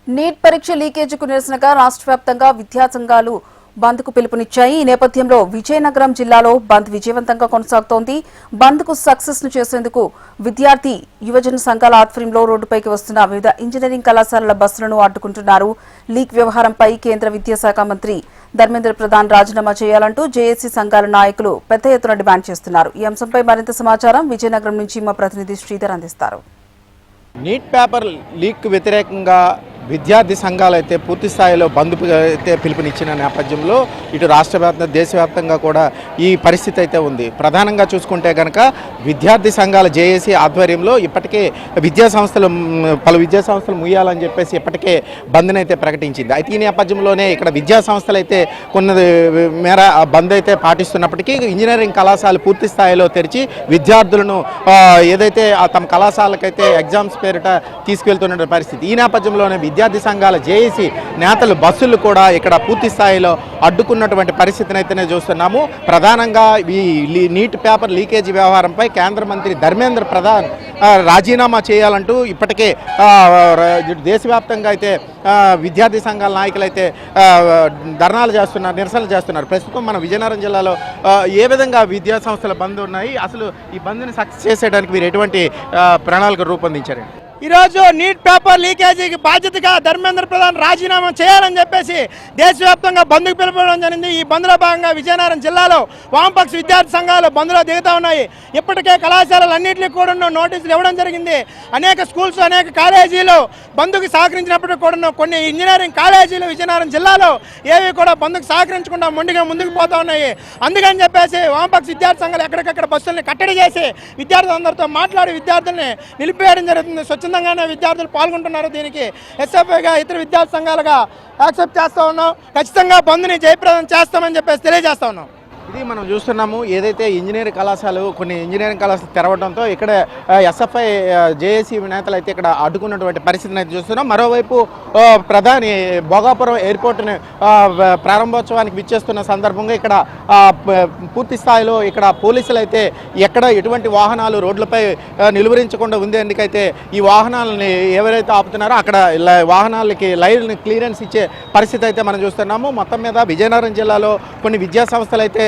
Neat పరీక్ష లీకేజీకు నిరసనగా రాష్ట్ర వ్యాప్తంగా విద్యా సంఘాలు బంద్ కు పిలుపునిచ్చాయి. ఈ నేపథ్యంలో విజయనగరం జిల్లాలో బంద్ విజయవంతంగా కొనసాగుతోంది. బంద్ కు సక్సెస్ ను చేసేందుకు విద్యార్థి యువజన సంఘాల ఆధ్వర్యంలో రోడ్డుపైకి వస్తున్న వివిధ ఇంజనీరింగ్ కళాశాలల బస్సులను అడ్డుకుంటున్నారు. లీక్ వ్యవహారంపై కేంద్ర విద్యాశాఖ మంత్రి ధర్మేంద్ర ప్రధాన్ రాజీనామా చేయాలంటూ జేఏసీ సంఘాల నాయకులు పెద్ద ఎత్తున డిమాండ్ చేస్తున్నారు. ఈ అంశంపై మరింత సమాచారం విజయనగరం నుంచి మా ప్రతినిధి శ్రీధర్ అందిస్తారు. నీట్ పేపర్ లీక్ వ్యతిరేకంగా విద్యార్థి సంఘాలు అయితే పూర్తి స్థాయిలో బంద్ అయితే పిలుపునిచ్చిన నేపథ్యంలో ఇటు రాష్ట్ర వ్యాప్తంగా దేశవ్యాప్తంగా కూడా ఈ పరిస్థితి అయితే ఉంది. ప్రధానంగా చూసుకుంటే కనుక విద్యార్థి సంఘాల జేఏసీ ఆధ్వర్యంలో ఇప్పటికే పలు విద్యా సంస్థలు ముయ్యాలని చెప్పేసి ఇప్పటికే బంద్ని అయితే ప్రకటించింది. అయితే ఈ నేపథ్యంలోనే ఇక్కడ విద్యా సంస్థలు అయితే కొన్ని మేర బంద్ అయితే పాటిస్తున్నప్పటికీ ఇంజనీరింగ్ కళాశాలలు పూర్తి స్థాయిలో తెరిచి విద్యార్థులను ఏదైతే తమ కళాశాలకైతే ఎగ్జామ్స్ పేరిట తీసుకెళ్తున్న పరిస్థితి. ఈ నేపథ్యంలోనే విద్యార్థి సంఘాల జేఏసీ నేతలు బస్సులు కూడా ఇక్కడ పూర్తి స్థాయిలో అడ్డుకున్నటువంటి పరిస్థితిని అయితేనే చూస్తున్నాము. ప్రధానంగా ఈ నీట్ పేపర్ లీకేజీ వ్యవహారంపై కేంద్ర మంత్రి ధర్మేంద్ర ప్రధాన్ రాజీనామా చేయాలంటూ ఇప్పటికే దేశవ్యాప్తంగా అయితే విద్యార్థి సంఘాల నాయకులు అయితే ధర్నాలు చేస్తున్నారు, నిరసనలు చేస్తున్నారు. ప్రస్తుతం మన విజయనగరం జిల్లాలో ఏ విధంగా విద్యా సంస్థల బంద్ ఉన్నాయి, అసలు ఈ బంద్ని సక్సెస్ చేసేయడానికి మీరు ఎటువంటి ప్రణాళిక రూపొందించారు? ఈరోజు నీట్ పేపర్ లీకేజీకి బాధ్యతగా ధర్మేంద్ర ప్రధాన్ రాజీనామా చేయాలని చెప్పేసి దేశవ్యాప్తంగా బంద్కు పిలుపుకోవడం జరిగింది. ఈ బంద్లో భాగంగా విజయనగరం జిల్లాలో వామపక్ష విద్యార్థి సంఘాలు బంద్లో దిగుతూ ఉన్నాయి. ఇప్పటికే కళాశాలలన్నింటినీ కూడా నోటీసులు ఇవ్వడం జరిగింది. అనేక స్కూల్స్, అనేక కాలేజీలు బంద్కు సహకరించినప్పటికీ కూడా కొన్ని ఇంజనీరింగ్ కాలేజీలు విజయనగరం జిల్లాలో ఏవి కూడా బంద్కు సహకరించకుండా మొండిగా ముందుకు పోతూ ఉన్నాయి. అందుకని చెప్పేసి వామపక్ష విద్యార్థి సంఘాలు ఎక్కడికక్కడ బస్సుల్ని కట్టడి చేసి విద్యార్థులందరితో మాట్లాడి విద్యార్థుల్ని నిలిపివేయడం జరుగుతుంది. స్వచ్ఛందంగానే విద్యార్థులు పాల్గొంటున్నారు. దీనికి ఎస్ఎఫ్ఐగా ఇతర విద్యార్థి సంఘాలుగా యాక్సెప్ట్ చేస్తూ ఉన్నాం. ఖచ్చితంగా బంద్ని జయప్రదం చేస్తామని చెప్పేసి తెలియజేస్తా ఉన్నాం. ఇది మనం చూస్తున్నాము. ఏదైతే ఇంజనీరింగ్ కళాశాలలు కొన్ని ఇంజనీరింగ్ కళాశాలలు తెరవడంతో ఇక్కడ ఎస్ఎఫ్ఐ జేఏసీ నేతలు అయితే ఇక్కడ అడ్డుకున్నటువంటి పరిస్థితిని అయితే చూస్తున్నాం. మరోవైపు ప్రధాని భోగాపురం ఎయిర్పోర్ట్ని ప్రారంభోత్సవానికి విచ్చేస్తున్న సందర్భంగా ఇక్కడ పూర్తి స్థాయిలో ఇక్కడ పోలీసులు అయితే ఎక్కడ ఎటువంటి వాహనాలు రోడ్లపై నిలువరించకుండా ఉండేందుకైతే ఈ వాహనాలని ఎవరైతే ఆపుతున్నారో అక్కడ వాహనాలకి లైన్ క్లియరెన్స్ ఇచ్చే పరిస్థితి అయితే మనం చూస్తున్నాము. మొత్తం మీద విజయనగరం జిల్లాలో కొన్ని విద్యా సంస్థలు అయితే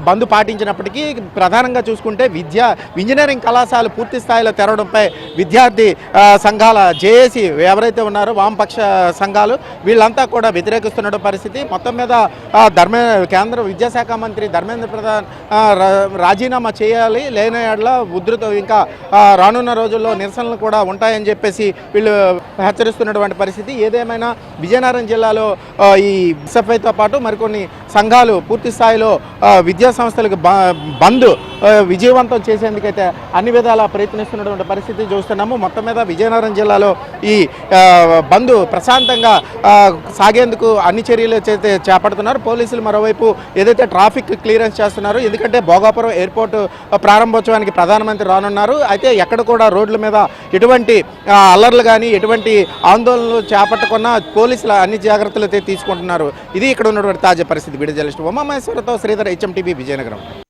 బంద్ పాటించినప్పటికీ ప్రధానంగా చూసుకుంటే ఇంజనీరింగ్ కళాశాలలు పూర్తి స్థాయిలో తెరవడంపై విద్యార్థి సంఘాల జేఏసీ ఎవరైతే ఉన్నారో వామపక్ష సంఘాలు వీళ్ళంతా కూడా వ్యతిరేకిస్తున్న పరిస్థితి. మొత్తం మీద కేంద్ర విద్యాశాఖ మంత్రి ధర్మేంద్ర ప్రధాన్ రాజీనామా చేయాలి, లేని యెడల ఉధృతం ఇంకా రానున్న రోజుల్లో నిరసనలు కూడా ఉంటాయని చెప్పేసి వీళ్ళు హెచ్చరిస్తున్నటువంటి పరిస్థితి. ఏదేమైనా విజయనగరం జిల్లాలో ఈ ఎస్ఎఫ్ఐతో పాటు మరికొన్ని సంఘాలు పూర్తి స్థాయిలో విద్యా సంస్థలకు బంద్ విజయవంతం చేసేందుకైతే అన్ని విధాలా ప్రయత్నిస్తున్నటువంటి పరిస్థితి చూస్తున్నాము. మొత్తం మీద విజయనగరం జిల్లాలో ఈ బంద్ ప్రశాంతంగా సాగేందుకు అన్ని చర్యలు చేపడుతున్నారు పోలీసులు. మరోవైపు ఏదైతే ట్రాఫిక్ క్లియరెన్స్ చేస్తున్నారు, ఎందుకంటే భోగాపురం ఎయిర్పోర్ట్ ప్రారంభోత్సవానికి ప్రధానమంత్రి రానున్నారు. అయితే ఎక్కడ కూడా రోడ్ల మీద ఎటువంటి అల్లర్లు కానీ ఎటువంటి ఆందోళనలు చేపట్టకుండా పోలీసులు అన్ని జాగ్రత్తలు అయితే తీసుకుంటున్నారు. ఇది ఇక్కడ ఉన్నటువంటి తాజా పరిస్థితి. వీడియో జర్నలిస్ట్ ఉమామహేశ్వరతో శ్రీధర్, HMTV, విజయనగరం.